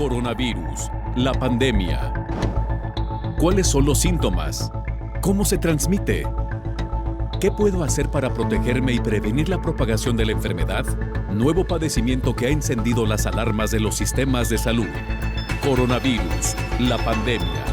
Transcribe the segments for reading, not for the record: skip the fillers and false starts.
Coronavirus, la pandemia. ¿Cuáles son los síntomas? ¿Cómo se transmite? ¿Qué puedo hacer para protegerme y prevenir la propagación de la enfermedad? Nuevo padecimiento que ha encendido las alarmas de los sistemas de salud. Coronavirus, la pandemia.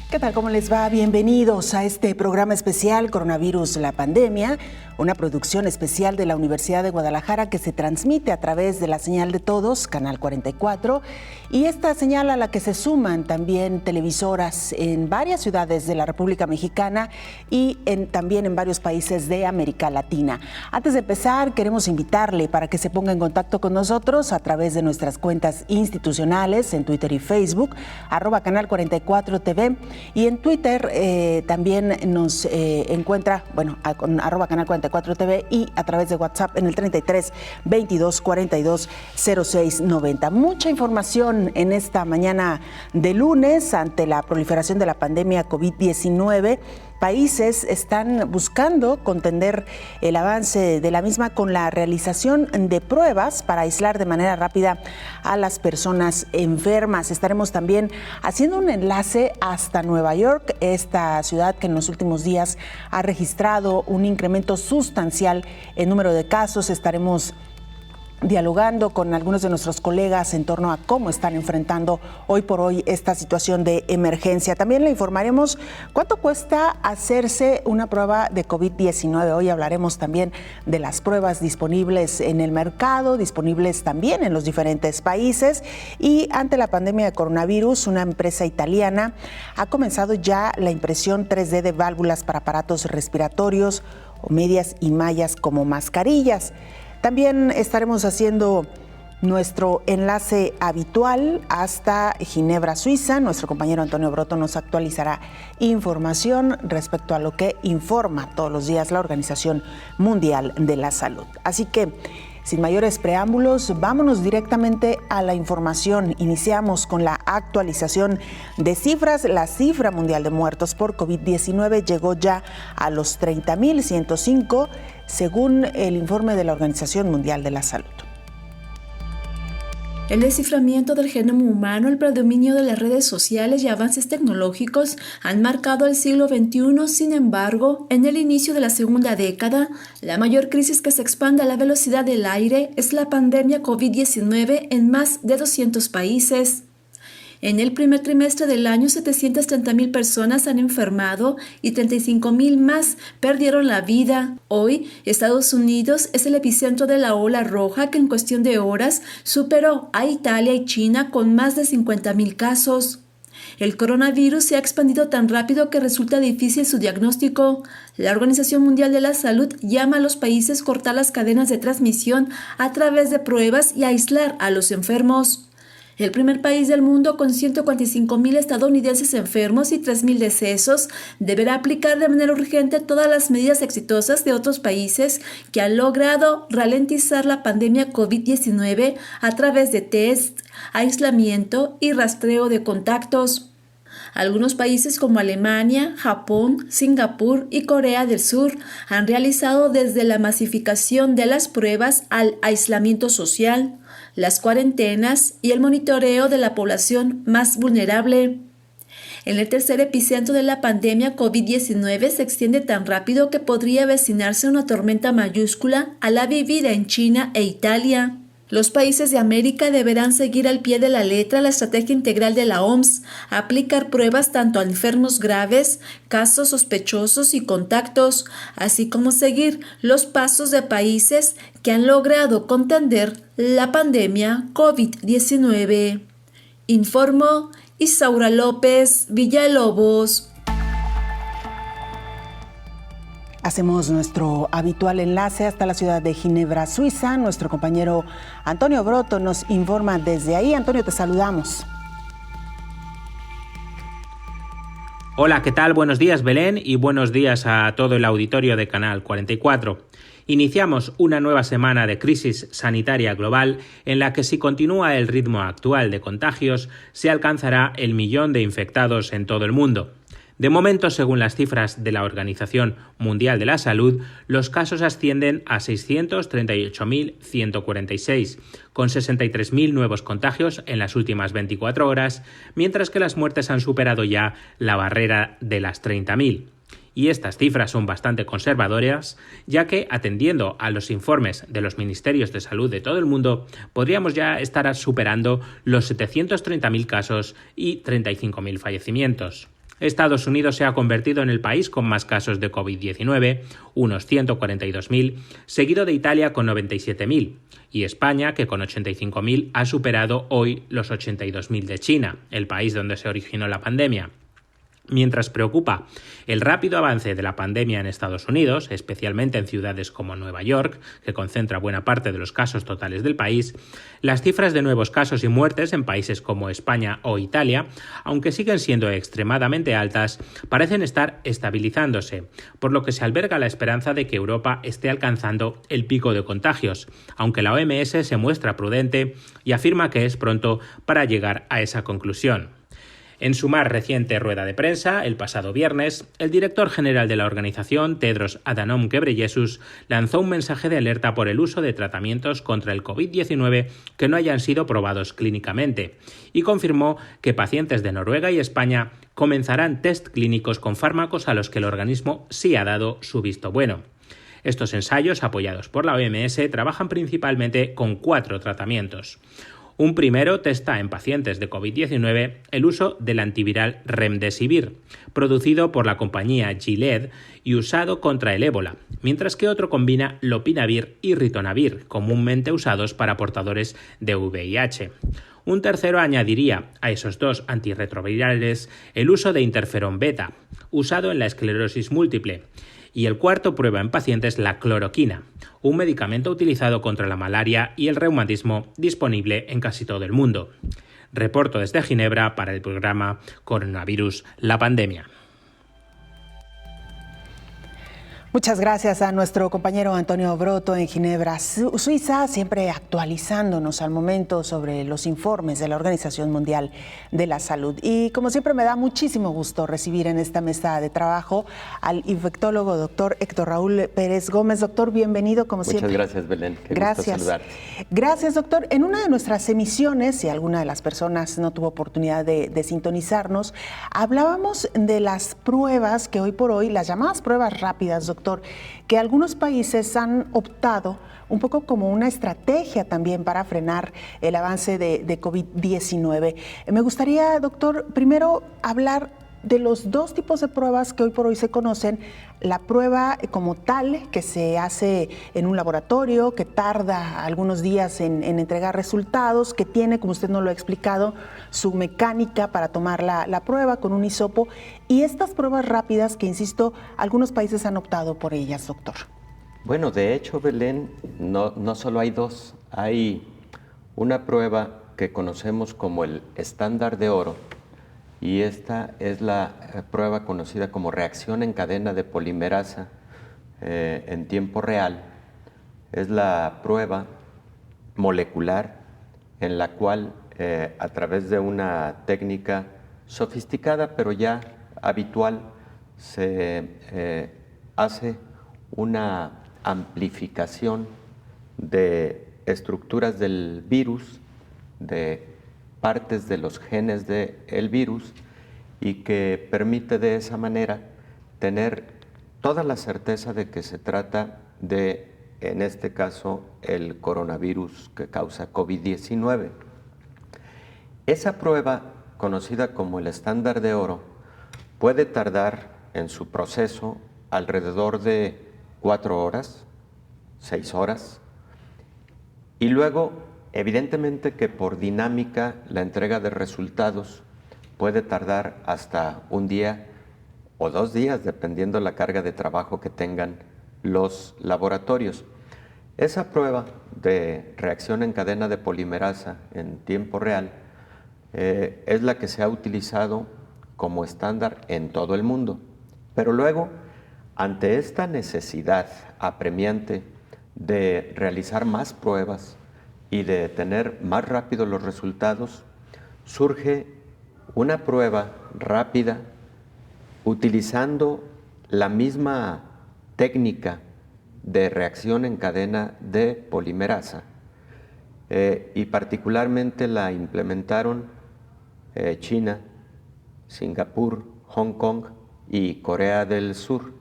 ¿Qué tal? ¿Cómo les va? Bienvenidos a este programa especial Coronavirus, la pandemia, una producción especial de la Universidad de Guadalajara que se transmite a través de la señal de todos, Canal 44, y esta señal a la que se suman también televisoras en varias ciudades de la República Mexicana y también en varios países de América Latina. Antes de empezar, queremos invitarle para que se ponga en contacto con nosotros a través de nuestras cuentas institucionales en Twitter y Facebook, @Canal 44 TV, y en Twitter también nos encuentra, con @Canal 44 TV y a través de WhatsApp en el 33 22 42 06 90. Mucha información en esta mañana de lunes ante la proliferación de la pandemia COVID-19. Países están buscando contender el avance de la misma con la realización de pruebas para aislar de manera rápida a las personas enfermas. Estaremos también haciendo un enlace hasta Nueva York, esta ciudad que en los últimos días ha registrado un incremento sustancial en número de casos. Estaremos dialogando con algunos de nuestros colegas en torno a cómo están enfrentando hoy por hoy esta situación de emergencia. También le informaremos cuánto cuesta hacerse una prueba de COVID-19. Hoy hablaremos también de las pruebas disponibles en el mercado, disponibles también en los diferentes países. Y ante la pandemia de coronavirus, una empresa italiana ha comenzado ya la impresión 3D de válvulas para aparatos respiratorios o medias y mallas como mascarillas. También estaremos haciendo nuestro enlace habitual hasta Ginebra, Suiza. Nuestro compañero Antonio Broto nos actualizará información respecto a lo que informa todos los días la Organización Mundial de la Salud. Así que, sin mayores preámbulos, vámonos directamente a la información. Iniciamos con la actualización de cifras. La cifra mundial de muertos por COVID-19 llegó ya a los 30.105, según el informe de la Organización Mundial de la Salud. El desciframiento del genoma humano, el predominio de las redes sociales y avances tecnológicos han marcado el siglo XXI. Sin embargo, en el inicio de la segunda década, la mayor crisis que se expande a la velocidad del aire es la pandemia COVID-19 en más de 200 países. En el primer trimestre del año, 730,000 personas han enfermado y 35,000 más perdieron la vida. Hoy, Estados Unidos es el epicentro de la ola roja que en cuestión de horas superó a Italia y China con más de 50,000 casos. El coronavirus se ha expandido tan rápido que resulta difícil su diagnóstico. La Organización Mundial de la Salud llama a los países a cortar las cadenas de transmisión a través de pruebas y aislar a los enfermos. El primer país del mundo con 145,000 estadounidenses enfermos y 3,000 decesos deberá aplicar de manera urgente todas las medidas exitosas de otros países que han logrado ralentizar la pandemia COVID-19 a través de test, aislamiento y rastreo de contactos. Algunos países como Alemania, Japón, Singapur y Corea del Sur han realizado desde la masificación de las pruebas al aislamiento social, las cuarentenas y el monitoreo de la población más vulnerable. En el tercer epicentro de la pandemia COVID-19 se extiende tan rápido que podría avecinarse una tormenta mayúscula a la vivida en China e Italia. Los países de América deberán seguir al pie de la letra la estrategia integral de la OMS, aplicar pruebas tanto a enfermos graves, casos sospechosos y contactos, así como seguir los pasos de países que han logrado contender la pandemia COVID-19. Informó Isaura López Villalobos. Hacemos nuestro habitual enlace hasta la ciudad de Ginebra, Suiza. Nuestro compañero Antonio Broto nos informa desde ahí. Antonio, te saludamos. Hola, ¿qué tal? Buenos días, Belén, y buenos días a todo el auditorio de Canal 44. Iniciamos una nueva semana de crisis sanitaria global en la que, si continúa el ritmo actual de contagios, se alcanzará el 1.000.000 de infectados en todo el mundo. De momento, según las cifras de la Organización Mundial de la Salud, los casos ascienden a 638.146, con 63.000 nuevos contagios en las últimas 24 horas, mientras que las muertes han superado ya la barrera de las 30.000. Y estas cifras son bastante conservadoras, ya que, atendiendo a los informes de los ministerios de salud de todo el mundo, podríamos ya estar superando los 730.000 casos y 35.000 fallecimientos. Estados Unidos se ha convertido en el país con más casos de COVID-19, unos 142.000, seguido de Italia con 97.000, y España, que con 85.000 ha superado hoy los 82.000 de China, el país donde se originó la pandemia. Mientras preocupa el rápido avance de la pandemia en Estados Unidos, especialmente en ciudades como Nueva York, que concentra buena parte de los casos totales del país, las cifras de nuevos casos y muertes en países como España o Italia, aunque siguen siendo extremadamente altas, parecen estar estabilizándose, por lo que se alberga la esperanza de que Europa esté alcanzando el pico de contagios, aunque la OMS se muestra prudente y afirma que es pronto para llegar a esa conclusión. En su más reciente rueda de prensa, el pasado viernes, el director general de la organización, Tedros Adhanom Ghebreyesus, lanzó un mensaje de alerta por el uso de tratamientos contra el COVID-19 que no hayan sido probados clínicamente y confirmó que pacientes de Noruega y España comenzarán test clínicos con fármacos a los que el organismo sí ha dado su visto bueno. Estos ensayos, apoyados por la OMS, trabajan principalmente con 4 tratamientos. Un primero testa en pacientes de COVID-19 el uso del antiviral Remdesivir, producido por la compañía Gilead y usado contra el ébola, mientras que otro combina lopinavir y ritonavir, comúnmente usados para portadores de VIH. Un tercero añadiría a esos 2 antirretrovirales el uso de interferón beta, usado en la esclerosis múltiple, y el cuarto prueba en pacientes la cloroquina, un medicamento utilizado contra la malaria y el reumatismo disponible en casi todo el mundo. Reporto desde Ginebra para el programa Coronavirus, la pandemia. Muchas gracias a nuestro compañero Antonio Broto en Ginebra, Suiza, siempre actualizándonos al momento sobre los informes de la Organización Mundial de la Salud. Y como siempre me da muchísimo gusto recibir en esta mesa de trabajo al infectólogo doctor Héctor Raúl Pérez Gómez. Doctor, bienvenido como siempre. Muchas gracias, Belén. Qué gracias. Gusto saludarte. Gracias, doctor. En una de nuestras emisiones, si alguna de las personas no tuvo oportunidad de sintonizarnos, hablábamos de las pruebas que hoy por hoy, las llamadas pruebas rápidas, doctor, que algunos países han optado un poco como una estrategia también para frenar el avance de COVID-19. Me gustaría, doctor, primero hablar de los 2 tipos de pruebas que hoy por hoy se conocen. La prueba como tal, que se hace en un laboratorio, que tarda algunos días en entregar resultados, que tiene, como usted nos lo ha explicado, su mecánica para tomar la prueba con un hisopo, y estas pruebas rápidas que, insisto, algunos países han optado por ellas, doctor. Bueno, de hecho, Belén, no solo hay 2, hay una prueba que conocemos como el estándar de oro, y esta es la prueba conocida como reacción en cadena de polimerasa en tiempo real. Es la prueba molecular en la cual a través de una técnica sofisticada pero ya habitual se hace una amplificación de estructuras del virus, de partes de los genes del virus, y que permite de esa manera tener toda la certeza de que se trata de, en este caso, el coronavirus que causa COVID-19. Esa prueba, conocida como el estándar de oro, puede tardar en su proceso alrededor de 4 horas, 6 horas, y luego evidentemente que por dinámica la entrega de resultados puede tardar hasta 1 día o 2 días, dependiendo la carga de trabajo que tengan los laboratorios. Esa prueba de reacción en cadena de polimerasa en tiempo real es la que se ha utilizado como estándar en todo el mundo. Pero luego, ante esta necesidad apremiante de realizar más pruebas y de tener más rápido los resultados, surge una prueba rápida utilizando la misma técnica de reacción en cadena de polimerasa, y particularmente la implementaron China, Singapur, Hong Kong y Corea del Sur.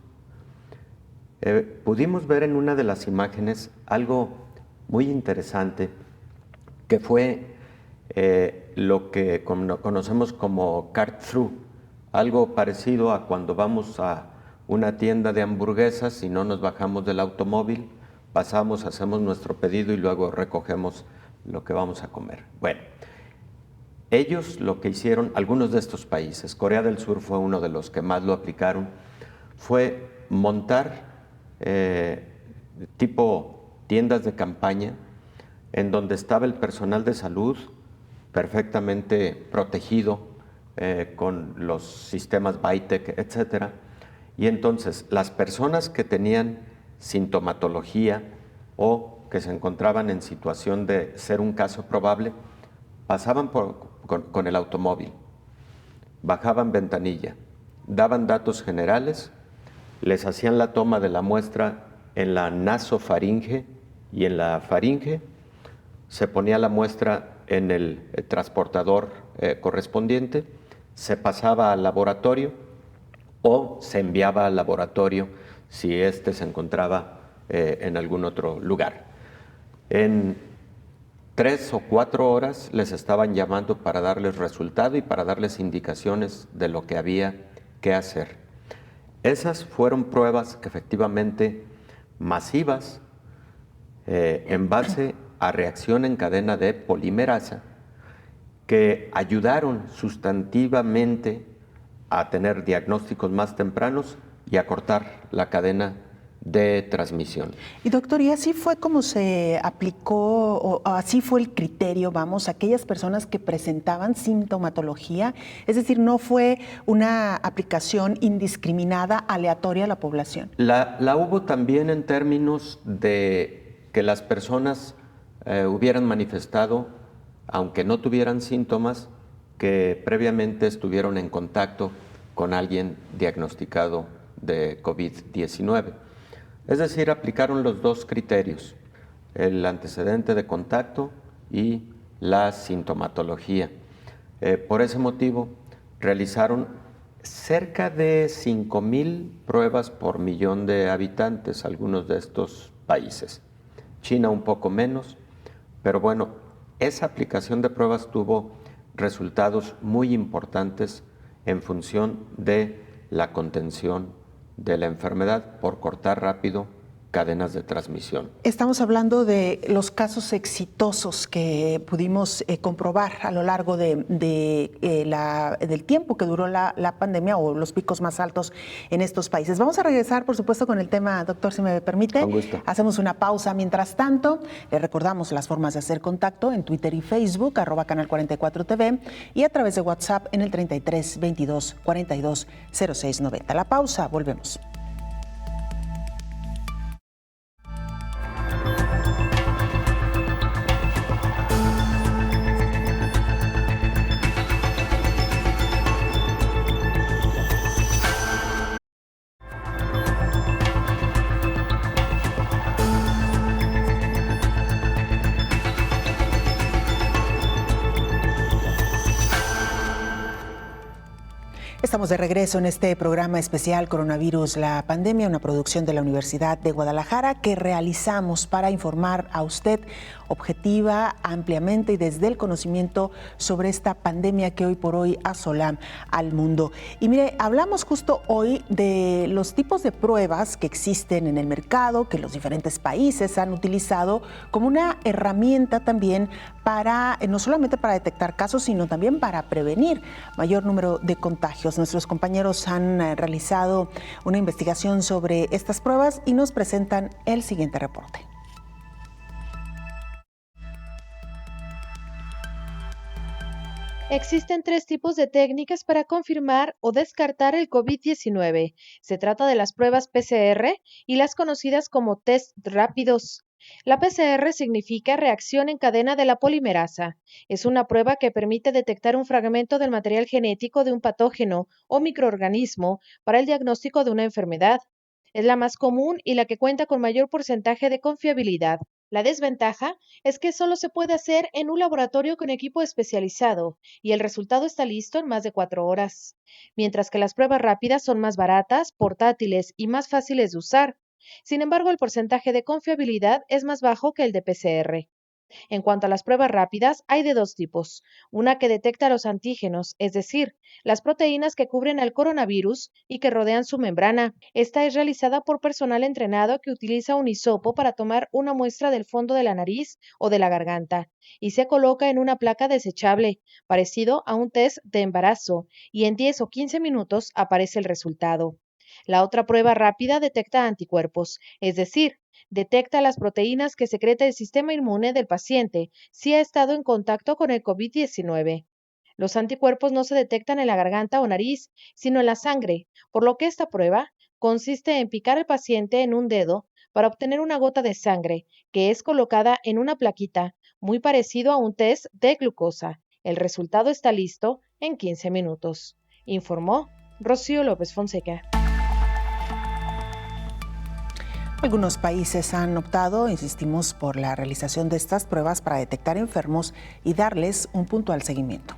Pudimos ver en una de las imágenes algo muy interesante, que fue lo que conocemos como cut-through, algo parecido a cuando vamos a una tienda de hamburguesas y no nos bajamos del automóvil, pasamos, hacemos nuestro pedido y luego recogemos lo que vamos a comer. Bueno, ellos lo que hicieron, algunos de estos países, Corea del Sur fue uno de los que más lo aplicaron, fue montar tipo tiendas de campaña en donde estaba el personal de salud perfectamente protegido con los sistemas Bytec, etcétera. Y entonces las personas que tenían sintomatología o que se encontraban en situación de ser un caso probable, pasaban con el automóvil, bajaban ventanilla, daban datos generales, les hacían la toma de la muestra en la nasofaringe y en la faringe, se ponía la muestra en el transportador correspondiente, se pasaba al laboratorio o se enviaba al laboratorio si éste se encontraba en algún otro lugar. En 3 o 4 horas les estaban llamando para darles resultado y para darles indicaciones de lo que había que hacer. Esas fueron pruebas efectivamente masivas en base a reacción en cadena de polimerasa que ayudaron sustantivamente a tener diagnósticos más tempranos y a cortar la cadena de transmisión. Y doctor, ¿y así fue como se aplicó, o así fue el criterio, vamos, aquellas personas que presentaban sintomatología? Es decir, ¿no fue una aplicación indiscriminada, aleatoria a la población? La hubo también en términos de que las personas hubieran manifestado, aunque no tuvieran síntomas, que previamente estuvieron en contacto con alguien diagnosticado de COVID-19. Es decir, aplicaron los dos criterios, el antecedente de contacto y la sintomatología. Por ese motivo, realizaron cerca de 5,000 pruebas por millón de habitantes, algunos de estos países. China un poco menos, pero bueno, esa aplicación de pruebas tuvo resultados muy importantes en función de la contención de la enfermedad por cortar rápido cadenas de transmisión. Estamos hablando de los casos exitosos que pudimos comprobar a lo largo del tiempo que duró la pandemia o los picos más altos en estos países. Vamos a regresar, por supuesto, con el tema, doctor, si me permite. Con gusto. Hacemos una pausa. Mientras tanto, le recordamos las formas de hacer contacto en Twitter y Facebook, @Canal 44 TV, y a través de WhatsApp en el 33 22 42 06 90. La pausa, volvemos. Estamos de regreso en este programa especial Coronavirus, la pandemia, una producción de la Universidad de Guadalajara que realizamos para informar a usted objetiva, ampliamente y desde el conocimiento sobre esta pandemia que hoy por hoy asola al mundo. Y mire, hablamos justo hoy de los tipos de pruebas que existen en el mercado, que los diferentes países han utilizado como una herramienta también para, no solamente para detectar casos, sino también para prevenir mayor número de contagios. Nuestros compañeros han realizado una investigación sobre estas pruebas y nos presentan el siguiente reporte. Existen 3 tipos de técnicas para confirmar o descartar el COVID-19. Se trata de las pruebas PCR y las conocidas como test rápidos. La PCR significa reacción en cadena de la polimerasa. Es una prueba que permite detectar un fragmento del material genético de un patógeno o microorganismo para el diagnóstico de una enfermedad. Es la más común y la que cuenta con mayor porcentaje de confiabilidad. La desventaja es que solo se puede hacer en un laboratorio con equipo especializado y el resultado está listo en más de 4 horas. Mientras que las pruebas rápidas son más baratas, portátiles y más fáciles de usar. Sin embargo, el porcentaje de confiabilidad es más bajo que el de PCR. En cuanto a las pruebas rápidas, hay de 2 tipos. Una que detecta los antígenos, es decir, las proteínas que cubren al coronavirus y que rodean su membrana. Esta es realizada por personal entrenado que utiliza un hisopo para tomar una muestra del fondo de la nariz o de la garganta y se coloca en una placa desechable, parecido a un test de embarazo, y en 10 o 15 minutos aparece el resultado. La otra prueba rápida detecta anticuerpos, es decir, detecta las proteínas que secreta el sistema inmune del paciente si ha estado en contacto con el COVID-19. Los anticuerpos no se detectan en la garganta o nariz, sino en la sangre, por lo que esta prueba consiste en picar al paciente en un dedo para obtener una gota de sangre que es colocada en una plaquita, muy parecido a un test de glucosa. El resultado está listo en 15 minutos, informó Rocío López Fonseca. Algunos países han optado, insistimos, por la realización de estas pruebas para detectar enfermos y darles un puntual seguimiento.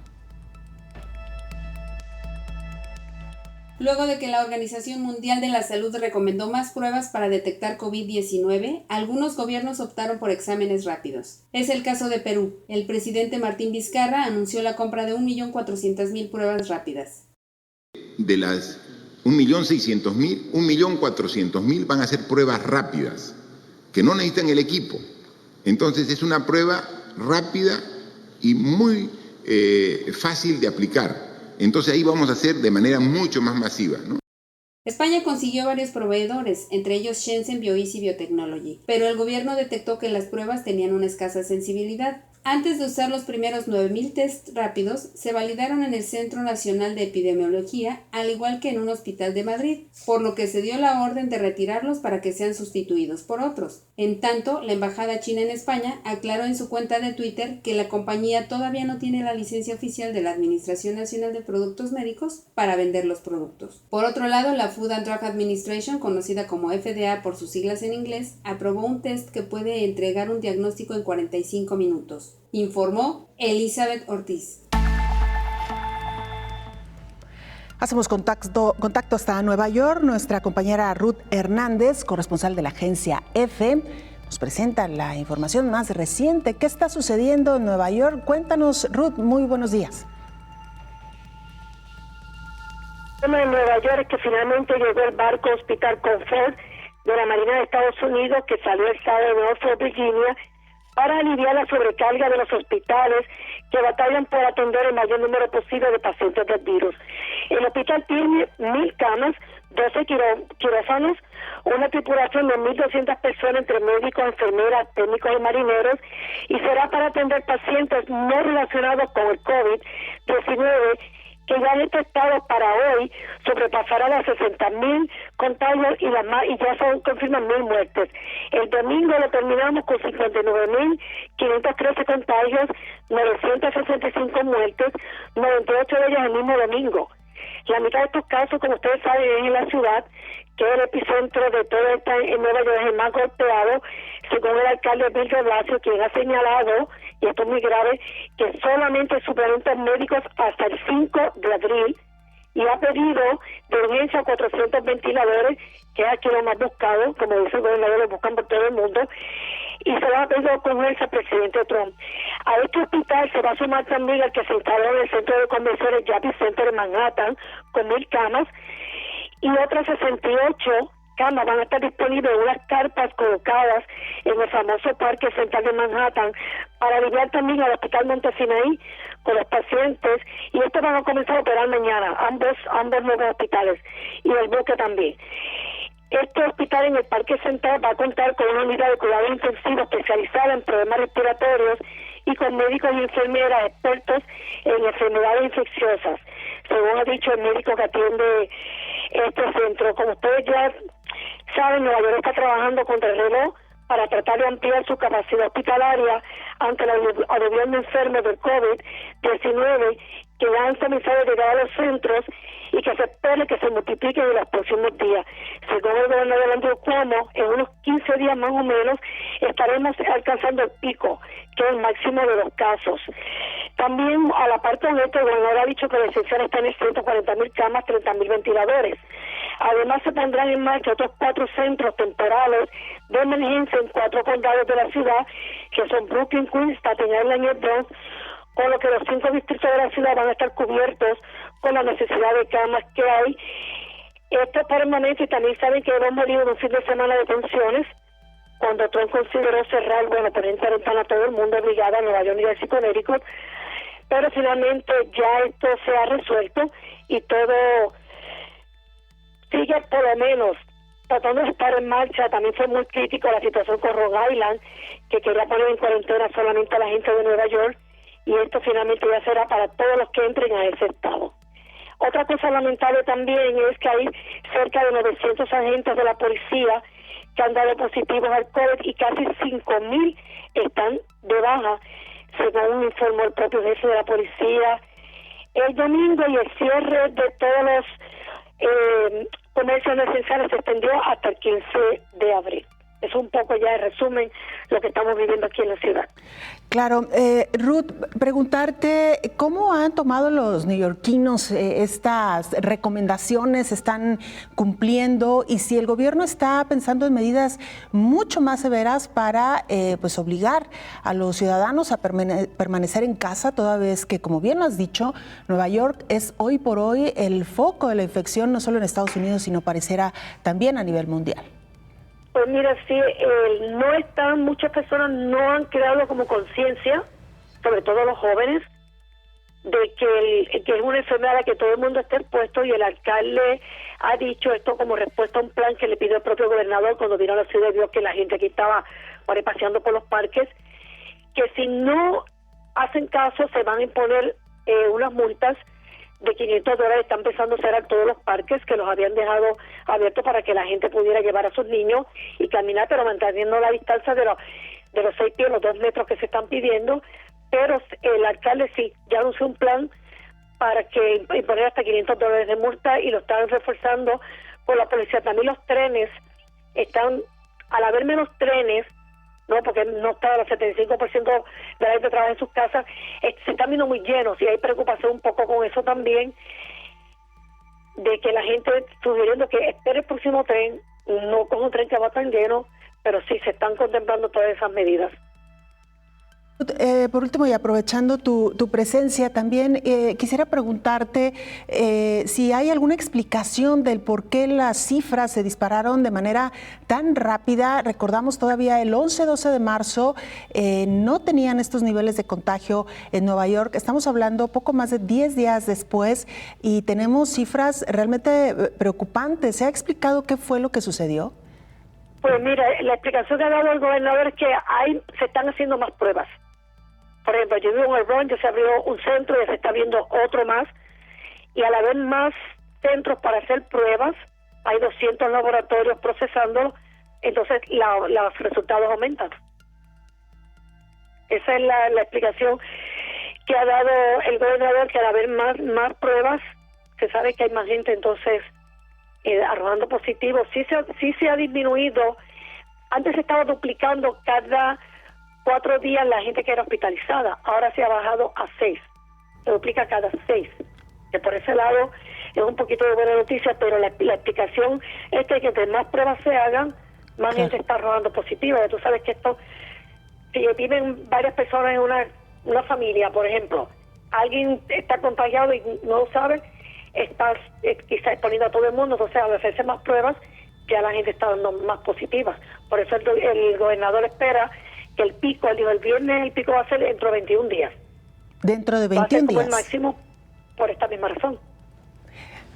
Luego de que la Organización Mundial de la Salud recomendó más pruebas para detectar COVID-19, algunos gobiernos optaron por exámenes rápidos. Es el caso de Perú. El presidente Martín Vizcarra anunció la compra de 1.400.000 pruebas rápidas. De las 1.600.000, 1.400.000 van a ser pruebas rápidas, que no necesitan el equipo. Entonces es una prueba rápida y muy fácil de aplicar. Entonces ahí vamos a hacer de manera mucho más masiva, ¿no? España consiguió varios proveedores, entre ellos Shenzhen Bioeasy Biotechnology, pero el gobierno detectó que las pruebas tenían una escasa sensibilidad. Antes de usar los primeros 9.000 test rápidos, se validaron en el Centro Nacional de Epidemiología, al igual que en un hospital de Madrid, por lo que se dio la orden de retirarlos para que sean sustituidos por otros. En tanto, la Embajada China en España aclaró en su cuenta de Twitter que la compañía todavía no tiene la licencia oficial de la Administración Nacional de Productos Médicos para vender los productos. Por otro lado, la Food and Drug Administration, conocida como FDA por sus siglas en inglés, aprobó un test que puede entregar un diagnóstico en 45 minutos. Informó Elizabeth Ortiz. Hacemos contacto hasta Nueva York. Nuestra compañera Ruth Hernández, corresponsal de la agencia EFE, nos presenta la información más reciente. ¿Qué está sucediendo en Nueva York? Cuéntanos, Ruth, muy buenos días. El tema de Nueva York es que finalmente llegó el barco Hospital Comfort de la Marina de Estados Unidos que salió del estado de Norfolk, Virginia, para aliviar la sobrecarga de los hospitales que batallan por atender el mayor número posible de pacientes del virus. El hospital tiene 1.000 camas, 12 quirófanos, una tripulación de 1.200 personas entre médicos, enfermeras, técnicos y marineros, y será para atender pacientes no relacionados con el COVID-19 que ya han detectado para hoy sobrepasará las 60.000 contagios y ya son confirman 1.000 muertes. El domingo lo terminamos con 59.513 contagios, 965 muertes, 98 de ellos el mismo domingo. La mitad de estos casos, como ustedes saben, es en la ciudad, que es el epicentro de todo esto en Nueva York, es el más golpeado, según el alcalde Bill de Blasio, quien ha señalado, y esto es muy grave, que solamente suplementos médicos hasta el 5 de abril, y ha pedido de urgencia 400 ventiladores, que es aquí lo más buscado, como dice el gobernador, lo buscan por todo el mundo, y se lo ha pedido con urgencia al presidente Trump. A este hospital se va a sumar también el que se instaló en el centro de convenciones Javits Center en Manhattan, con 1.000 camas, y otras 68 camas van a estar disponibles en unas carpas colocadas en el famoso Parque Central de Manhattan para aliviar también al Hospital Montesinaí con los pacientes, y estos van a comenzar a operar mañana, ambos nuevos hospitales, y el Buque también. Este hospital en el Parque Central va a contar con una unidad de cuidados intensivos especializada en problemas respiratorios y con médicos y enfermeras expertos en enfermedades infecciosas, según ha dicho el médico que atiende este centro. Como ustedes ya saben, Nueva York está trabajando contra el reloj para tratar de ampliar su capacidad hospitalaria ante la aluvión de enfermos del COVID-19 que ya han comenzado a llegar a los centros y que se espera que se multipliquen en los próximos días. Según el gobernador Andrew Cuomo, en unos 15 días más o menos estaremos alcanzando el pico, que es el máximo de los casos. También, a la parte de esto, el gobernador ha dicho que la excepción está en 140.000 camas, 30.000 ventiladores. Además, se pondrán en marcha otros 4 centros temporales de emergencia en 4 condados de la ciudad, que son Brooklyn, Queens, Staten Island y el Bronx, con lo que los 5 distritos de la ciudad van a estar cubiertos con la necesidad de camas que hay. Esto es permanente y también saben que hemos venido en un fin de semana de tensiones, cuando Trump consideró cerrar, poner en cuarentena a todo el mundo, obligada a Nueva York, New Jersey, Connecticut, pero finalmente ya esto se ha resuelto y todo sigue por lo menos tratando de estar en marcha. También fue muy crítico la situación con Rhode Island, que quería poner en cuarentena solamente a la gente de Nueva York, y esto finalmente ya será para todos los que entren a ese estado. Otra cosa lamentable también es que hay cerca de 900 agentes de la policía que han dado positivos al COVID y casi 5.000 están de baja, según informó el propio jefe de la policía. El domingo y el cierre de todos los comercios esenciales se extendió hasta el 15 de abril. Es un poco ya de resumen lo que estamos viviendo aquí en la ciudad. Claro, Ruth, preguntarte cómo han tomado los neoyorquinos estas recomendaciones, están cumpliendo, y si el gobierno está pensando en medidas mucho más severas para pues obligar a los ciudadanos a permanecer en casa, toda vez que, como bien lo has dicho, Nueva York es hoy por hoy el foco de la infección, no solo en Estados Unidos, sino pareciera también a nivel mundial. Pues mira, sí, muchas personas no han creado como conciencia, sobre todo los jóvenes, de que es una enfermedad a la que todo el mundo está expuesto, y el alcalde ha dicho esto como respuesta a un plan que le pidió el propio gobernador cuando vino a la ciudad y vio que la gente aquí estaba paseando por los parques, que si no hacen caso se van a imponer unas multas de $500. Están empezando a cerrar todos los parques que los habían dejado abiertos para que la gente pudiera llevar a sus niños y caminar, pero manteniendo la distancia de los 6 pies, los 2 metros que se están pidiendo. Pero el alcalde sí, ya anunció un plan para que imponer hasta $500 de multa, y lo están reforzando con la policía. También los trenes están, al haber menos trenes, no, porque no está el 75% de la gente trabaja en sus casas, se están viendo muy llenos, y hay preocupación un poco con eso también, de que la gente sugiriendo que espere el próximo tren, no con un tren que va tan lleno, pero sí se están contemplando todas esas medidas. Por último, y aprovechando tu presencia también, quisiera preguntarte si hay alguna explicación del por qué las cifras se dispararon de manera tan rápida. Recordamos todavía el 11-12 de marzo no tenían estos niveles de contagio en Nueva York. Estamos hablando poco más de 10 días después y tenemos cifras realmente preocupantes. ¿Se ha explicado qué fue lo que sucedió? Pues mira, la explicación que ha dado el gobernador es que se están haciendo más pruebas. Por ejemplo, yo vivo en el Bronx, ya se abrió un centro y se está viendo otro más, y al haber más centros para hacer pruebas, hay 200 laboratorios procesándolo, entonces los resultados aumentan. Esa es la explicación que ha dado el gobernador, que al haber más pruebas, se sabe que hay más gente entonces arrojando positivos. Sí se ha disminuido. Antes se estaba duplicando cada 4 días la gente que era hospitalizada, ahora se ha bajado a 6, se duplica cada 6, que por ese lado es un poquito de buena noticia, pero la explicación es que entre más pruebas se hagan, más gente está arrojando positiva. Tú sabes que esto, si viven varias personas en una familia, por ejemplo, alguien está contagiado y no lo sabe, está quizá exponiendo a todo el mundo, entonces al hacerse más pruebas, ya la gente está dando más positivas. Por eso el gobernador espera que el pico, el viernes el pico va a ser dentro de 21 días. Dentro de 21 días. Va a ser como el máximo por esta misma razón.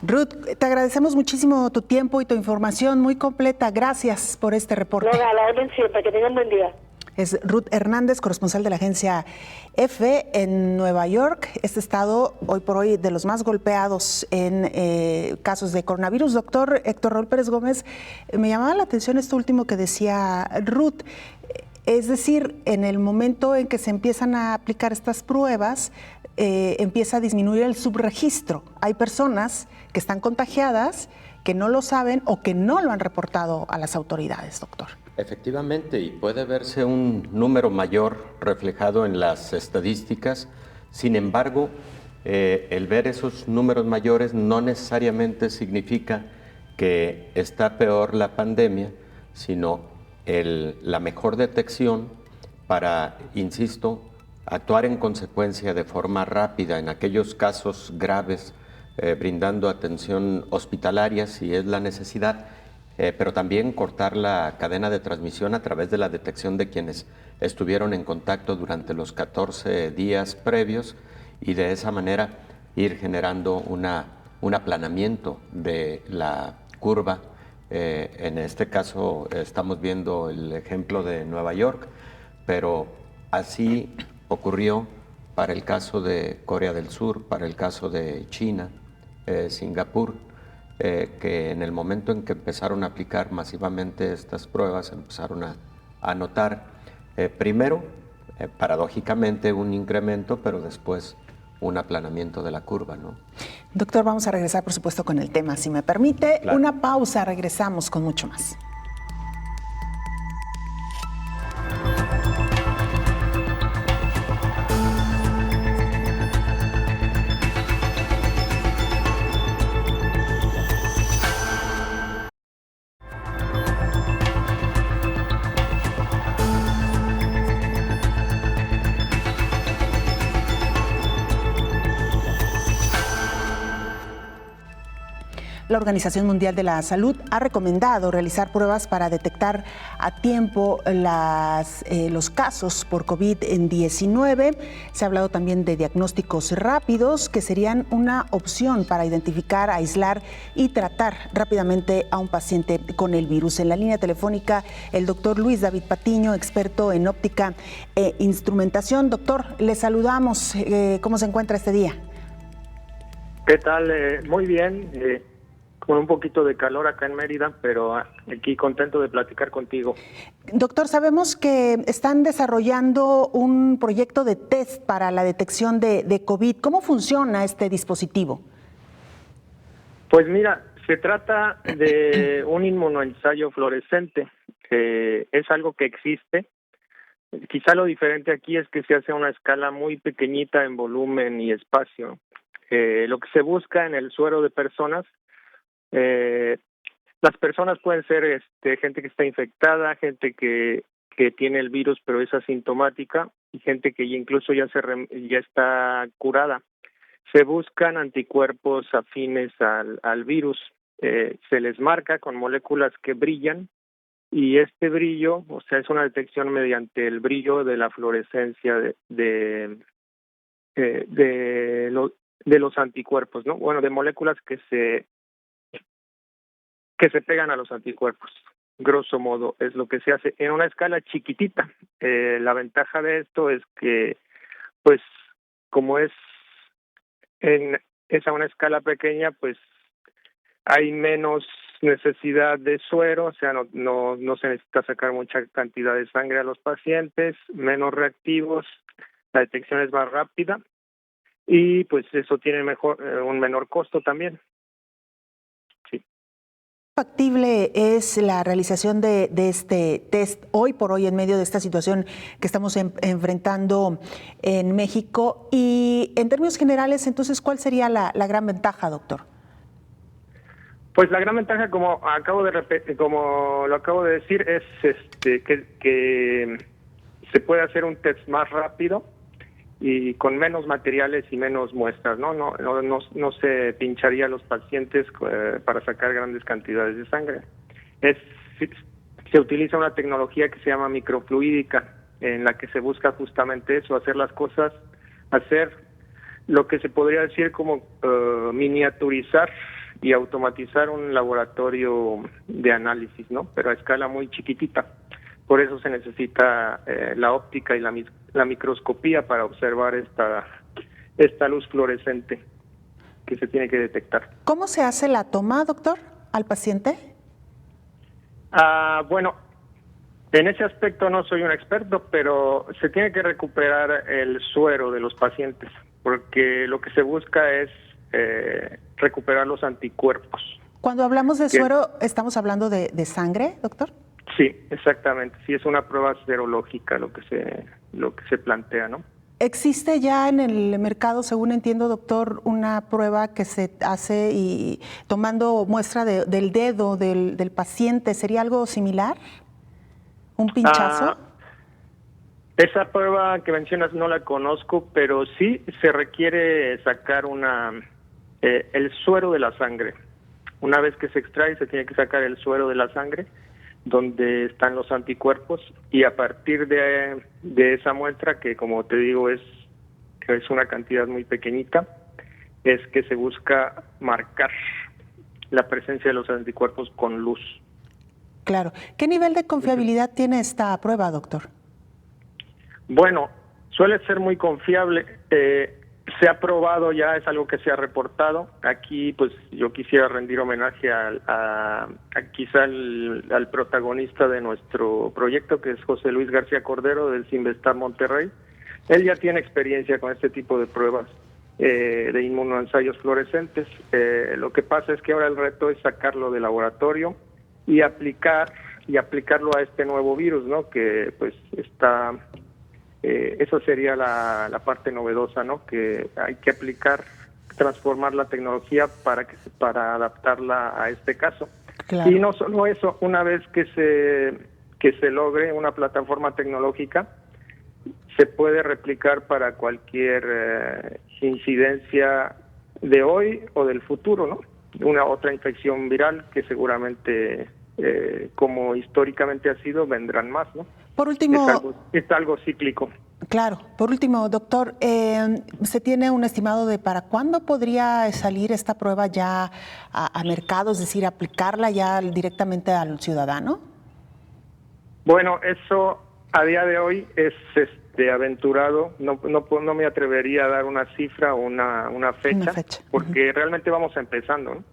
Ruth, te agradecemos muchísimo tu tiempo y tu información muy completa. Gracias por este reporte. No, a la orden siempre. Que tengan buen día. Es Ruth Hernández, corresponsal de la agencia EFE en Nueva York, este estado hoy por hoy de los más golpeados en casos de coronavirus. Doctor Héctor Raúl Pérez Gómez, me llamaba la atención esto último que decía Ruth. Es decir, en el momento en que se empiezan a aplicar estas pruebas, empieza a disminuir el subregistro. Hay personas que están contagiadas, que no lo saben o que no lo han reportado a las autoridades, doctor. Efectivamente, y puede verse un número mayor reflejado en las estadísticas. Sin embargo, el ver esos números mayores no necesariamente significa que está peor la pandemia, sino la mejor detección para, insisto, actuar en consecuencia de forma rápida en aquellos casos graves, brindando atención hospitalaria si es la necesidad, pero también cortar la cadena de transmisión a través de la detección de quienes estuvieron en contacto durante los 14 días previos y de esa manera ir generando un aplanamiento de la curva. En este caso estamos viendo el ejemplo de Nueva York, pero así ocurrió para el caso de Corea del Sur, para el caso de China, Singapur, que en el momento en que empezaron a aplicar masivamente estas pruebas, empezaron a notar primero, paradójicamente, un incremento, pero después un aplanamiento de la curva, ¿no? Doctor, vamos a regresar, por supuesto, con el tema, si me permite. Claro. Una pausa, regresamos con mucho más. La Organización Mundial de la Salud ha recomendado realizar pruebas para detectar a tiempo los casos por COVID-19. Se ha hablado también de diagnósticos rápidos que serían una opción para identificar, aislar y tratar rápidamente a un paciente con el virus. En la línea telefónica, el doctor Luis David Patiño, experto en óptica e instrumentación. Doctor, le saludamos. ¿Cómo se encuentra este día? ¿Qué tal? Muy bien. Con un poquito de calor acá en Mérida, pero aquí contento de platicar contigo. Doctor, sabemos que están desarrollando un proyecto de test para la detección de COVID. ¿Cómo funciona este dispositivo? Pues mira, se trata de un inmunoensayo fluorescente. Es algo que existe. Quizá lo diferente aquí es que se hace a una escala muy pequeñita en volumen y espacio. Lo que se busca en el suero de personas, las personas pueden ser gente que está infectada, gente que tiene el virus pero es asintomática y gente que incluso ya está curada. Se buscan anticuerpos afines al virus, se les marca con moléculas que brillan y este brillo, o sea, es una detección mediante el brillo de la fluorescencia de los anticuerpos, ¿no? Bueno, de moléculas que se pegan a los anticuerpos. Grosso modo, es lo que se hace en una escala chiquitita. La ventaja de esto es que, pues, como es a una escala pequeña, pues, hay menos necesidad de suero, o sea, no se necesita sacar mucha cantidad de sangre a los pacientes, menos reactivos, la detección es más rápida y, pues, eso tiene un menor costo también. ¿Factible es la realización de este test hoy por hoy en medio de esta situación que estamos enfrentando en México? Y en términos generales, entonces, ¿cuál sería la gran ventaja, doctor? Pues la gran ventaja, como lo acabo de decir, es que se puede hacer un test más rápido y con menos materiales y menos muestras, no se pincharía a los pacientes para sacar grandes cantidades de sangre. Se utiliza una tecnología que se llama microfluídica, en la que se busca justamente eso, hacer lo que se podría decir como miniaturizar y automatizar un laboratorio de análisis, ¿no? Pero a escala muy chiquitita. Por eso se necesita la óptica y la microscopía para observar esta luz fluorescente que se tiene que detectar. ¿Cómo se hace la toma, doctor, al paciente? Bueno, en ese aspecto no soy un experto, pero se tiene que recuperar el suero de los pacientes, porque lo que se busca es recuperar los anticuerpos. Cuando hablamos de suero, ¿estamos hablando de sangre, doctor? Sí, exactamente. Sí, es una prueba serológica lo que se plantea, ¿no? ¿Existe ya en el mercado, según entiendo, doctor, una prueba que se hace y tomando muestra del dedo del paciente? ¿Sería algo similar? ¿Un pinchazo? Esa prueba que mencionas no la conozco, pero sí se requiere sacar el suero de la sangre. Una vez que se extrae, se tiene que sacar el suero de la sangre, donde están los anticuerpos, y a partir de esa muestra, que como te digo es una cantidad muy pequeñita, es que se busca marcar la presencia de los anticuerpos con luz. Claro. ¿Qué nivel de confiabilidad tiene esta prueba, doctor? Bueno, suele ser muy confiable. Se ha probado ya, es algo que se ha reportado. Aquí, pues, yo quisiera rendir homenaje quizá al protagonista de nuestro proyecto, que es José Luis García Cordero, del Cinvestar Monterrey. Él ya tiene experiencia con este tipo de pruebas de inmunoensayos fluorescentes. Lo que pasa es que ahora el reto es sacarlo del laboratorio y aplicarlo a este nuevo virus, ¿no? Que, pues, está... eso sería la parte novedosa, ¿no? Que hay que transformar la tecnología para adaptarla a este caso. Claro. Y no solo eso, una vez que se logre una plataforma tecnológica, se puede replicar para cualquier incidencia de hoy o del futuro, ¿no? Una otra infección viral que seguramente, como históricamente ha sido, vendrán más, ¿no? Por último, es algo cíclico. Claro. Por último, doctor, ¿se tiene un estimado de para cuándo podría salir esta prueba ya a mercado, es decir, aplicarla ya directamente al ciudadano? Bueno, eso a día de hoy es aventurado. No me atrevería a dar una cifra o una fecha, porque realmente vamos empezando, ¿no?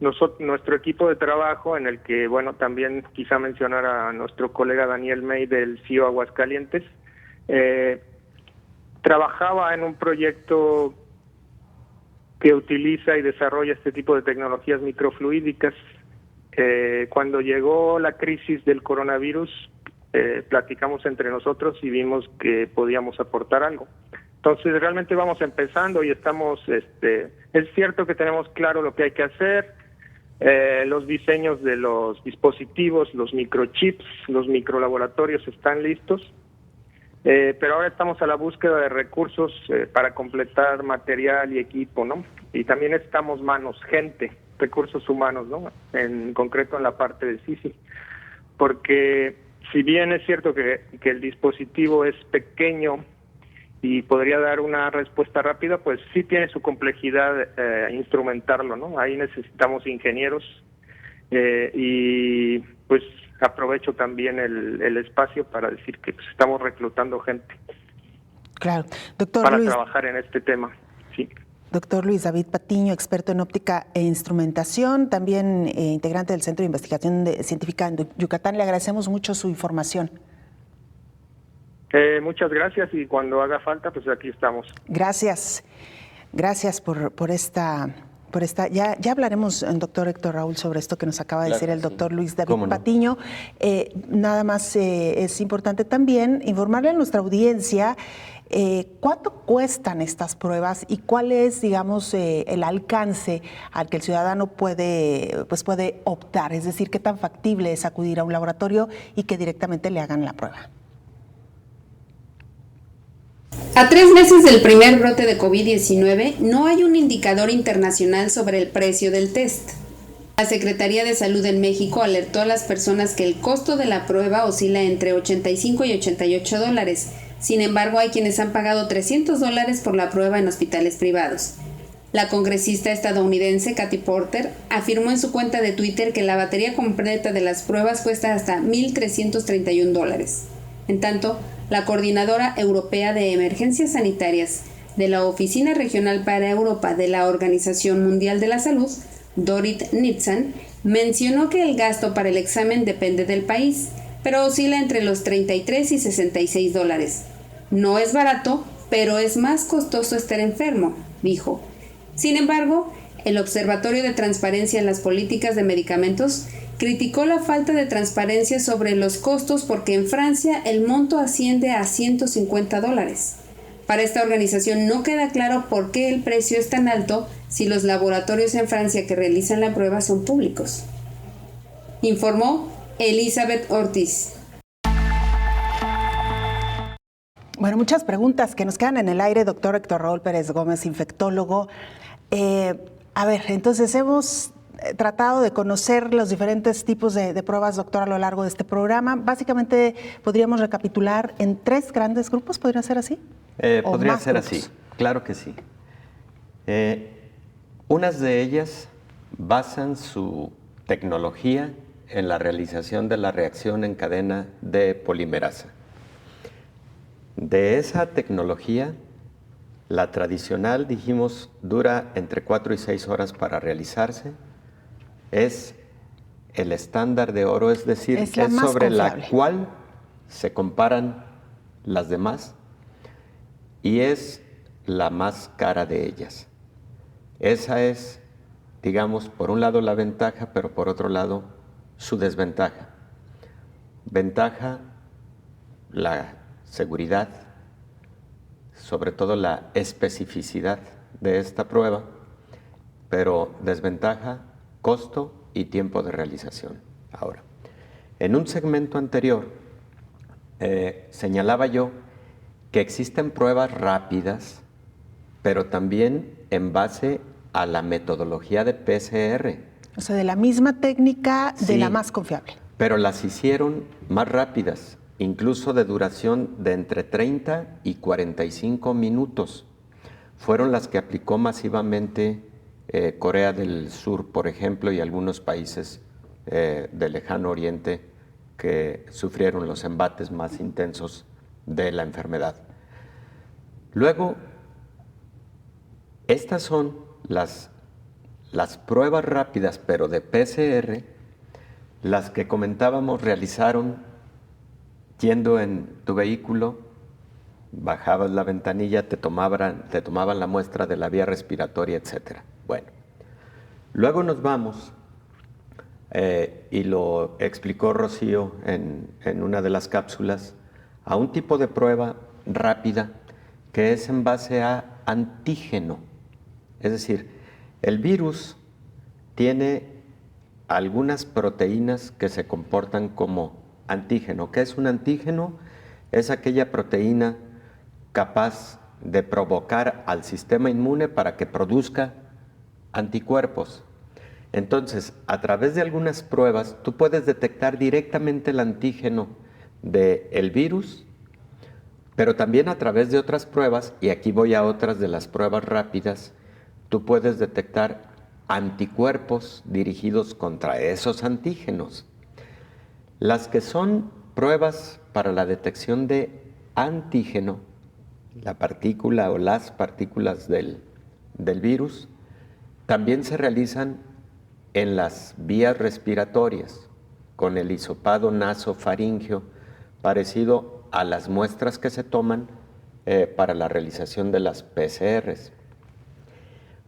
Nuestro equipo de trabajo, en el que, bueno, también quizá mencionar a nuestro colega Daniel May del CIO Aguascalientes, trabajaba en un proyecto que utiliza y desarrolla este tipo de tecnologías microfluídicas. Cuando llegó la crisis del coronavirus, platicamos entre nosotros y vimos que podíamos aportar algo. Entonces realmente vamos empezando y estamos, es cierto que tenemos claro lo que hay que hacer. Los diseños de los dispositivos, los microchips, los microlaboratorios están listos, pero ahora estamos a la búsqueda de recursos para completar material y equipo, ¿no? Y también necesitamos recursos humanos, ¿no? En concreto en la parte de CICI, porque si bien es cierto que el dispositivo es pequeño y podría dar una respuesta rápida, pues sí tiene su complejidad instrumentarlo, ¿no? Ahí necesitamos ingenieros y pues aprovecho también el espacio para decir que pues, estamos reclutando gente. Claro, doctor para Luis, trabajar en este tema, sí. Doctor Luis David Patiño, experto en óptica e instrumentación, también integrante del Centro de Investigación Científica en Yucatán, le agradecemos mucho su información. Muchas gracias y cuando haga falta, pues aquí estamos. Gracias por esta. Ya hablaremos, doctor Héctor Raúl, sobre esto que nos acaba de decir el doctor Luis David Patiño. Nada más es importante también informarle a nuestra audiencia cuánto cuestan estas pruebas y cuál es, digamos, el alcance al que el ciudadano puede optar. Es decir, qué tan factible es acudir a un laboratorio y que directamente le hagan la prueba. A 3 meses del primer brote de COVID-19, no hay un indicador internacional sobre el precio del test. La Secretaría de Salud en México alertó a las personas que el costo de la prueba oscila entre $85 y $88. Sin embargo, hay quienes han pagado $300 por la prueba en hospitales privados. La congresista estadounidense Katie Porter afirmó en su cuenta de Twitter que la batería completa de las pruebas cuesta hasta $1,331. En tanto, la coordinadora europea de emergencias sanitarias de la Oficina Regional para Europa de la Organización Mundial de la Salud, Dorit Nitzan, mencionó que el gasto para el examen depende del país, pero oscila entre los $33 y $66. No es barato, pero es más costoso estar enfermo, dijo. Sin embargo, el Observatorio de Transparencia en las Políticas de Medicamentos criticó la falta de transparencia sobre los costos porque en Francia el monto asciende a $150. Para esta organización no queda claro por qué el precio es tan alto si los laboratorios en Francia que realizan la prueba son públicos. Informó Elizabeth Ortiz. Bueno, muchas preguntas que nos quedan en el aire, doctor Héctor Raúl Pérez Gómez, infectólogo. A ver, entonces hemos tratado de conocer los diferentes tipos de pruebas, doctor, a lo largo de este programa. Básicamente podríamos recapitular en 3 grandes grupos, ¿podría ser así? Podría ser así, claro que sí. Unas de ellas basan su tecnología en la realización de la reacción en cadena de polimerasa. De esa tecnología, la tradicional, dijimos, dura entre 4 y 6 horas para realizarse. Es el estándar de oro, es decir, es sobre la cual se comparan las demás y es la más cara de ellas. Esa es, digamos, por un lado la ventaja, pero por otro lado su desventaja. Ventaja, la seguridad, sobre todo la especificidad de esta prueba, pero desventaja, costo y tiempo de realización. Ahora, en un segmento anterior señalaba yo que existen pruebas rápidas, pero también en base a la metodología de PCR. O sea, de la misma técnica, de la más confiable. Pero las hicieron más rápidas, incluso de duración de entre 30 y 45 minutos. Fueron las que aplicó masivamente Corea del Sur, por ejemplo, y algunos países del lejano oriente que sufrieron los embates más intensos de la enfermedad. Luego, estas son las pruebas rápidas, pero de PCR, las que comentábamos realizaron yendo en tu vehículo, bajabas la ventanilla, te tomaban la muestra de la vía respiratoria, etc. Bueno, luego nos vamos, y lo explicó Rocío en una de las cápsulas, a un tipo de prueba rápida que es en base a antígeno. Es decir, el virus tiene algunas proteínas que se comportan como antígeno. ¿Qué es un antígeno? Es aquella proteína capaz de provocar al sistema inmune para que produzca anticuerpos. Entonces, a través de algunas pruebas, tú puedes detectar directamente el antígeno del virus, pero también a través de otras pruebas, y aquí voy a otras de las pruebas rápidas, tú puedes detectar anticuerpos dirigidos contra esos antígenos. Las que son pruebas para la detección de antígeno, la partícula o las partículas del virus, también se realizan en las vías respiratorias, con el hisopado nasofaríngeo, parecido a las muestras que se toman para la realización de las PCRs.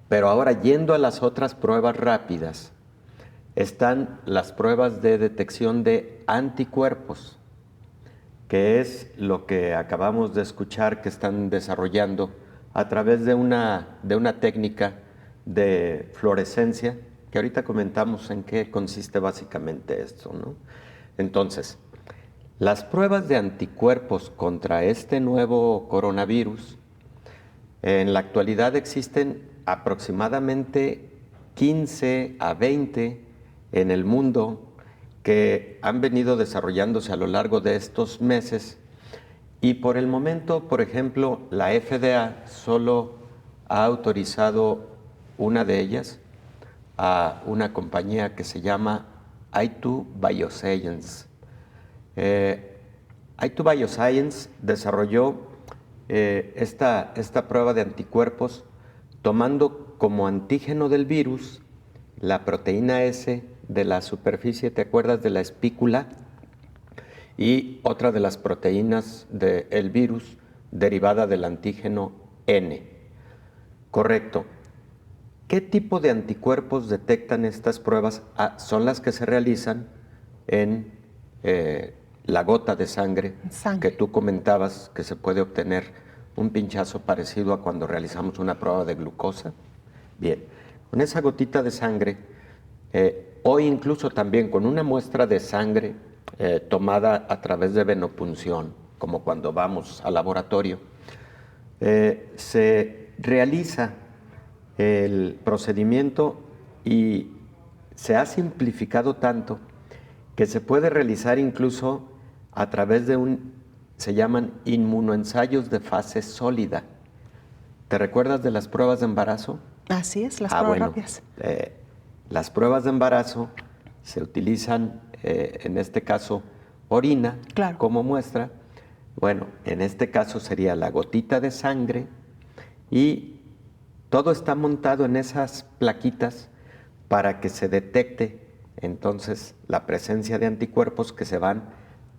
Pero ahora, yendo a las otras pruebas rápidas, están las pruebas de detección de anticuerpos, que es lo que acabamos de escuchar que están desarrollando a través de una técnica de fluorescencia, que ahorita comentamos en qué consiste básicamente esto, ¿no? Entonces, las pruebas de anticuerpos contra este nuevo coronavirus, en la actualidad existen aproximadamente 15 a 20 en el mundo que han venido desarrollándose a lo largo de estos meses, y por el momento, por ejemplo, la FDA solo ha autorizado una de ellas a una compañía que se llama i2 Bioscience. i2 Bioscience desarrolló esta prueba de anticuerpos tomando como antígeno del virus la proteína S de la superficie, ¿te acuerdas de la espícula? Y otra de las proteínas del virus derivada del antígeno N. Correcto. ¿Qué tipo de anticuerpos detectan estas pruebas? Son las que se realizan en la gota de sangre que tú comentabas, que se puede obtener un pinchazo parecido a cuando realizamos una prueba de glucosa. Bien, con esa gotita de sangre, o incluso también con una muestra de sangre tomada a través de venopunción, como cuando vamos al laboratorio, se realiza el procedimiento y se ha simplificado tanto que se puede realizar incluso a través de se llaman inmunoensayos de fase sólida. ¿Te recuerdas de las pruebas de embarazo? Así es, las pruebas rápidas. Las pruebas de embarazo se utilizan, en este caso, orina como muestra. Bueno, en este caso sería la gotita de sangre y todo está montado en esas plaquitas para que se detecte entonces la presencia de anticuerpos que se van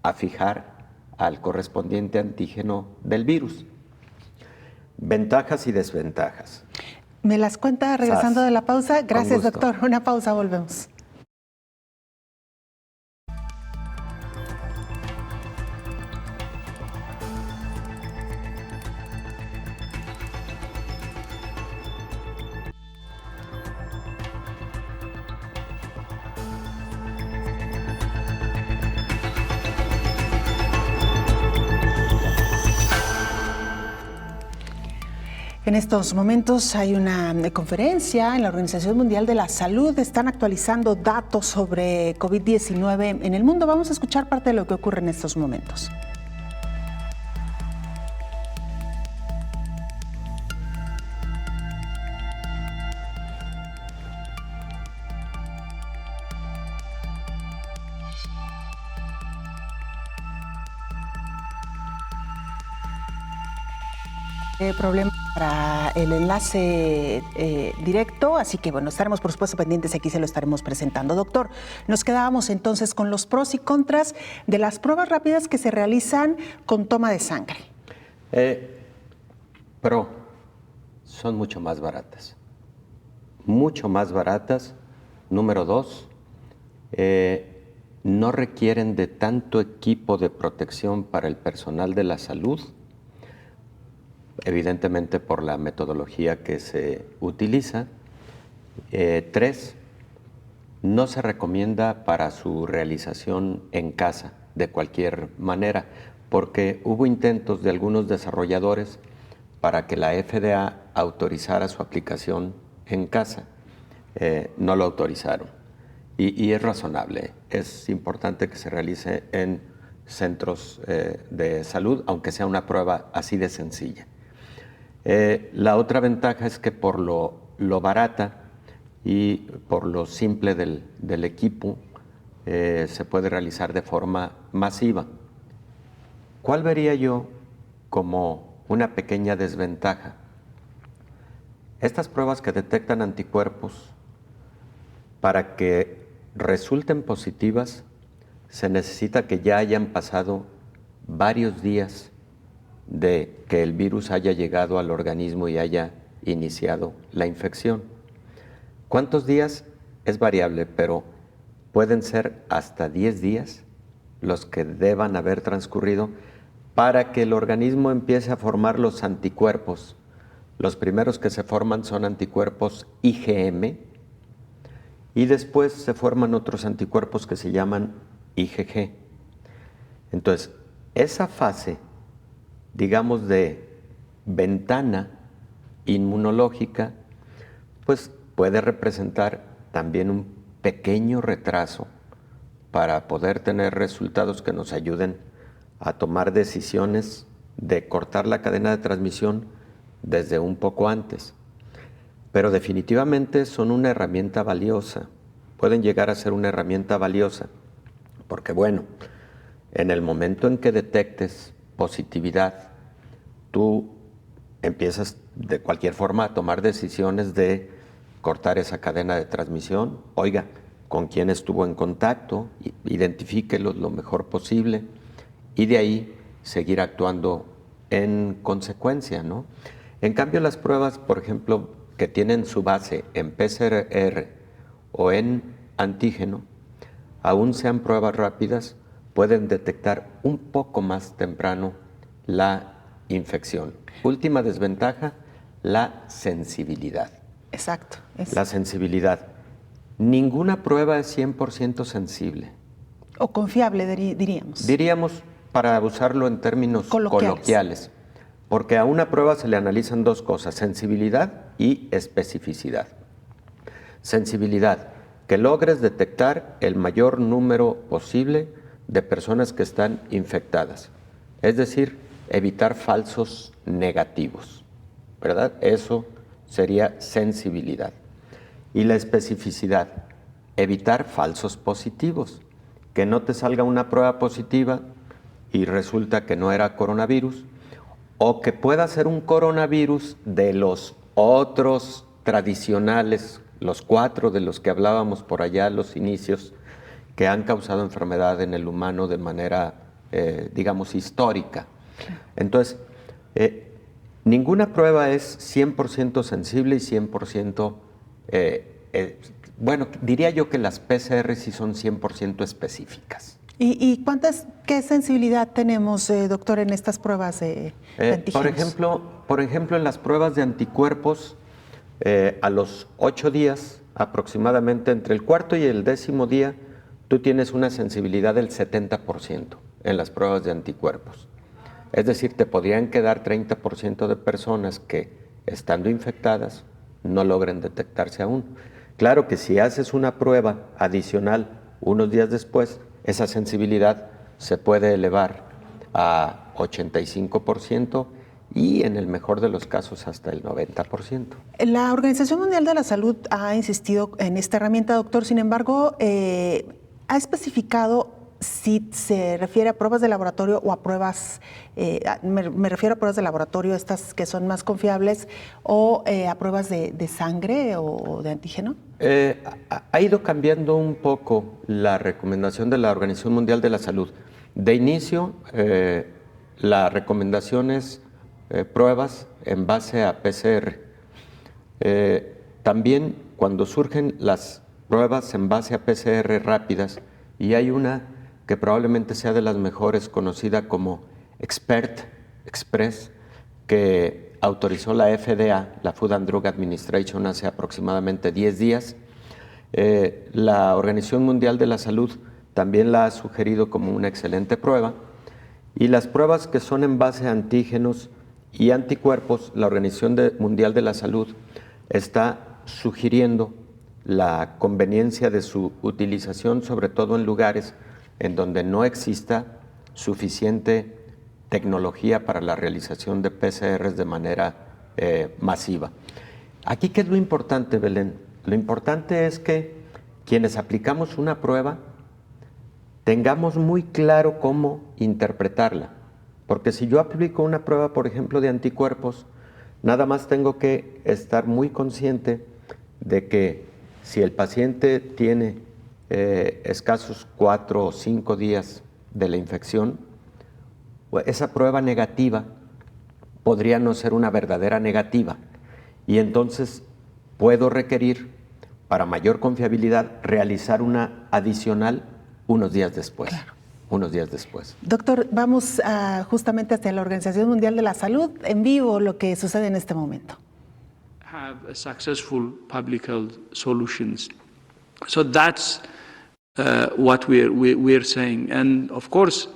a fijar al correspondiente antígeno del virus. Ventajas y desventajas. Me las cuenta regresando de la pausa. Gracias, doctor. Una pausa, volvemos. En estos momentos hay una conferencia en la Organización Mundial de la Salud. Están actualizando datos sobre COVID-19 en el mundo. Vamos a escuchar parte de lo que ocurre en estos momentos. Problema para el enlace directo, así que bueno, estaremos por supuesto pendientes, aquí se lo estaremos presentando. Doctor, nos quedábamos entonces con los pros y contras de las pruebas rápidas que se realizan con toma de sangre. Pro, son mucho más baratas. Mucho más baratas. Número 2, no requieren de tanto equipo de protección para el personal de la salud, evidentemente por la metodología que se utiliza. 3, no se recomienda para su realización en casa de cualquier manera, porque hubo intentos de algunos desarrolladores para que la FDA autorizara su aplicación en casa. No lo autorizaron. Y es razonable, es importante que se realice en centros de salud, aunque sea una prueba así de sencilla. La otra ventaja es que por lo barata y por lo simple del equipo se puede realizar de forma masiva. ¿Cuál vería yo como una pequeña desventaja? Estas pruebas que detectan anticuerpos, para que resulten positivas, se necesita que ya hayan pasado varios días de que el virus haya llegado al organismo y haya iniciado la infección. ¿Cuántos días? Es variable, pero pueden ser hasta 10 días los que deban haber transcurrido para que el organismo empiece a formar los anticuerpos. Los primeros que se forman son anticuerpos IgM y después se forman otros anticuerpos que se llaman IgG. Entonces, esa fase, digamos, de ventana inmunológica, pues puede representar también un pequeño retraso para poder tener resultados que nos ayuden a tomar decisiones de cortar la cadena de transmisión desde un poco antes. pero definitivamente son una herramienta valiosa, pueden llegar a ser una herramienta valiosa, porque bueno, en el momento en que detectes positividad, tú empiezas de cualquier forma a tomar decisiones de cortar esa cadena de transmisión. Oiga, con quién estuvo en contacto, identifíquelos lo mejor posible y de ahí seguir actuando en consecuencia, ¿no? En cambio, las pruebas, por ejemplo, que tienen su base en PCR o en antígeno, aún sean pruebas rápidas, pueden detectar un poco más temprano la infección. Última desventaja, la sensibilidad. Exacto. La sensibilidad. Ninguna prueba es 100% sensible. O confiable, diríamos. Diríamos, para usarlo en términos coloquiales, porque a una prueba se le analizan dos cosas, sensibilidad y especificidad. Sensibilidad, que logres detectar el mayor número posible de personas que están infectadas, es decir, evitar falsos negativos, ¿verdad? Eso sería sensibilidad. Y la especificidad, evitar falsos positivos, que no te salga una prueba positiva y resulta que no era coronavirus, o que pueda ser un coronavirus de los otros tradicionales, los 4 de los que hablábamos por allá a los inicios, que han causado enfermedad en el humano de manera, digamos, histórica. Entonces, ninguna prueba es 100% sensible y 100%, bueno, diría yo que las PCR sí son 100% específicas. ¿Y qué sensibilidad tenemos, doctor, en estas pruebas de antígenos? Por ejemplo, en las pruebas de anticuerpos, a los 8 días, aproximadamente entre el cuarto y el 10º día, tú tienes una sensibilidad del 70% en las pruebas de anticuerpos. Es decir, te podrían quedar 30% de personas que, estando infectadas, no logren detectarse aún. Claro que si haces una prueba adicional unos días después, esa sensibilidad se puede elevar a 85% y en el mejor de los casos hasta el 90%. La Organización Mundial de la Salud ha insistido en esta herramienta, doctor. Sin embargo, ha especificado si se refiere a pruebas de laboratorio o a pruebas, me refiero a pruebas de laboratorio, estas que son más confiables, o a pruebas de sangre o de antígeno. Ha ido cambiando un poco la recomendación de la Organización Mundial de la Salud. De inicio, la recomendación es pruebas en base a PCR. También cuando surgen las pruebas en base a PCR rápidas, y hay una que probablemente sea de las mejores, conocida como Expert Express, que autorizó la FDA, la Food and Drug Administration, hace aproximadamente 10 días. La Organización Mundial de la Salud también la ha sugerido como una excelente prueba. Y las pruebas que son en base a antígenos y anticuerpos, la Organización Mundial de la Salud está sugiriendo la conveniencia de su utilización, sobre todo en lugares en donde no exista suficiente tecnología para la realización de PCRs de manera masiva. Aquí, ¿qué es lo importante, Belén? Lo importante es que quienes aplicamos una prueba tengamos muy claro cómo interpretarla. Porque si yo aplico una prueba, por ejemplo, de anticuerpos, nada más tengo que estar muy consciente de que si el paciente tiene escasos 4 o 5 días de la infección, esa prueba negativa podría no ser una verdadera negativa y entonces puedo requerir, para mayor confiabilidad, realizar una adicional unos días después. Claro. Unos días después. Doctor, vamos justamente hacia la Organización Mundial de la Salud, en vivo, lo que sucede en este momento. Have a successful public health solutions. So that's what we're saying. And of course,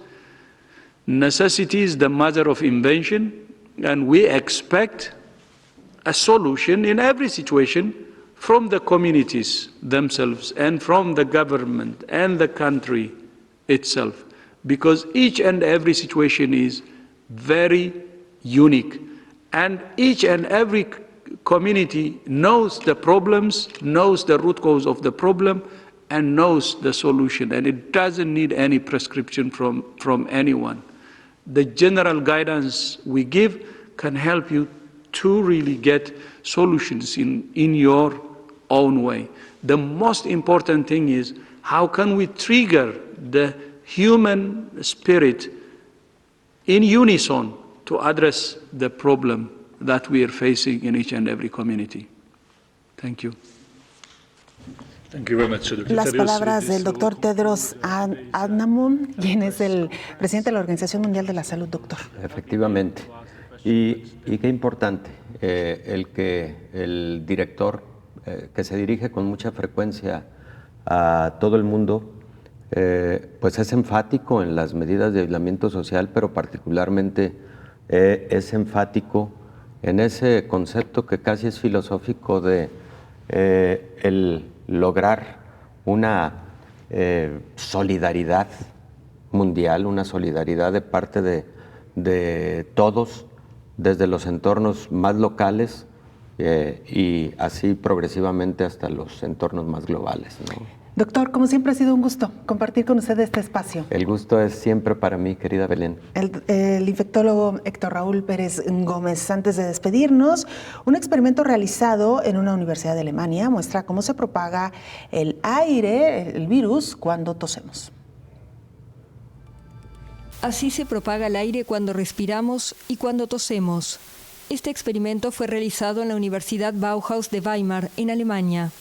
necessity is the mother of invention, and we expect a solution in every situation from the communities themselves and from the government and the country itself, because each and every situation is very unique, and each and every community knows the problems, knows the root cause of the problem, and knows the solution, and it doesn't need any prescription from anyone. The general guidance we give can help you to really get solutions in your own way. The most important thing is, how can we trigger the human spirit in unison to address the problem that we are facing in each and every community? Thank you. Las palabras del doctor Tedros Adhanom, quien es el presidente de la Organización Mundial de la Salud, doctor. Efectivamente. Y qué importante el que el director, que se dirige con mucha frecuencia a todo el mundo, pues es enfático en las medidas de aislamiento social, pero particularmente es enfático en ese concepto que casi es filosófico de el lograr una solidaridad mundial, una solidaridad de parte de todos, desde los entornos más locales y así progresivamente hasta los entornos más globales, ¿no? Doctor, como siempre ha sido un gusto compartir con usted este espacio. El gusto es siempre para mí, querida Belén. El infectólogo Héctor Raúl Pérez Gómez. Antes de despedirnos, un experimento realizado en una universidad de Alemania muestra cómo se propaga el aire, el virus, cuando tosemos. Así se propaga el aire cuando respiramos y cuando tosemos. Este experimento fue realizado en la Universidad Bauhaus de Weimar, en Alemania.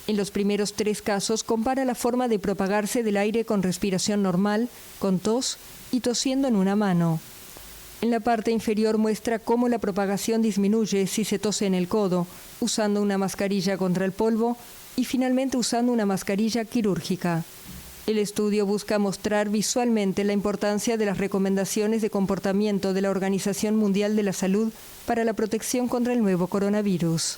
En los primeros 3 casos compara la forma de propagarse del aire con respiración normal, con tos y tosiendo en una mano. En la parte inferior muestra cómo la propagación disminuye si se tose en el codo, usando una mascarilla contra el polvo y finalmente usando una mascarilla quirúrgica. El estudio busca mostrar visualmente la importancia de las recomendaciones de comportamiento de la Organización Mundial de la Salud para la protección contra el nuevo coronavirus.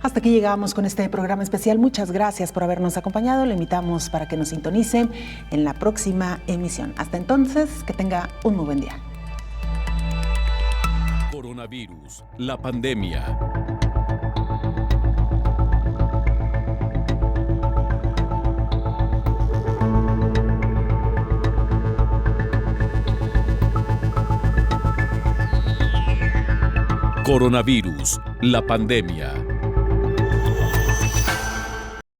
Hasta aquí llegamos con este programa especial. Muchas gracias por habernos acompañado. Le invitamos para que nos sintonicen en la próxima emisión. Hasta entonces, que tenga un muy buen día. Coronavirus, la pandemia. Coronavirus, la pandemia.